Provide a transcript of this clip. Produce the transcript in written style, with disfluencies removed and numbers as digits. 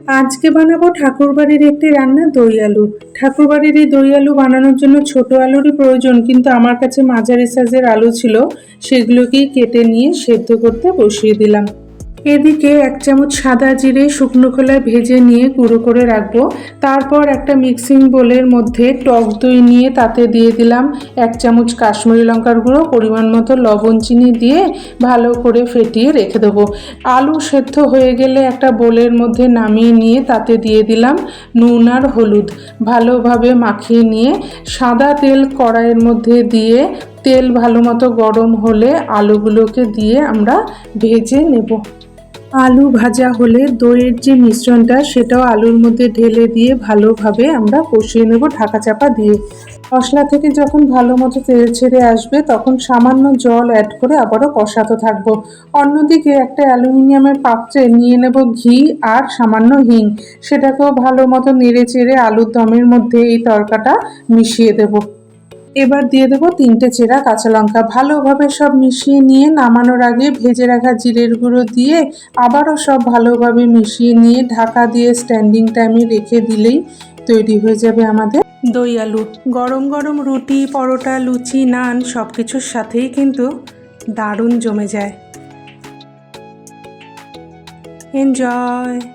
আজকে বানাবো ঠাকুরবাড়ির একটি রান্না, দই আলু। ঠাকুরবাড়ির এই দই আলু বানানোর জন্য ছোট আলুরই প্রয়োজন, কিন্তু আমার কাছে মাঝারি সাইজের আলু ছিল, সেগুলোকেই কেটে নিয়ে সেদ্ধ করতে বসিয়ে দিলাম। এদিকে 1 চামচ সাদা জিরে শুকনো খোলায় ভেজে নিয়ে গুঁড়ো করে রাখবো। তারপর একটা মিক্সিং বোলের মধ্যে টক দই নিয়ে তাতে দিয়ে দিলাম 1 চামচ কাশ্মীরি লঙ্কার গুঁড়ো, পরিমাণ মতো লবণ, চিনি দিয়ে ভালো করে ফেটিয়ে রেখে দেবো। আলু সেদ্ধ হয়ে গেলে একটা বোলের মধ্যে নামিয়ে নিয়ে তাতে দিয়ে দিলাম নুন আর হলুদ। ভালোভাবে মাখিয়ে নিয়ে সাদা তেল কড়াইয়ের মধ্যে দিয়ে তেল ভালো মতো গরম হলে আলুগুলোকে দিয়ে আমরা ভেজে নেব। আলু ভাজা হলে দইয়ের যে মিশ্রণটা সেটাও আলুর মধ্যে ঢেলে দিয়ে ভালোভাবে আমরা কষিয়ে নেব ঢাকা চাপা দিয়ে। মশলা থেকে যখন ভালো মতো তেল ছেড়ে আসবে তখন সামান্য জল অ্যাড করে আবারও কষাতে থাকবো। অন্যদিকে একটা অ্যালুমিনিয়ামের পাত্রে নিয়ে নেব ঘি আর সামান্য হিং, সেটাকেও ভালো মতো নেড়ে চেড়ে আলুর দমের মধ্যে এই তরকাটা মিশিয়ে দেবো। এবার দিয়ে দেবো 3টে চেরা কাঁচা লঙ্কা। ভালোভাবে সব মিশিয়ে নিয়ে নামানোর আগে ভেজে রাখা জিরের গুঁড়ো দিয়ে আবারও সব ভালোভাবে মিশিয়ে নিয়ে ঢাকা দিয়ে স্ট্যান্ডিং টাইমে রেখে দিলেই তৈরি হয়ে যাবে আমাদের দই আলু। গরম গরম রুটি, পরোটা, লুচি, নান সব কিছুর সাথেই কিন্তু দারুণ জমে যায়। এনজয়।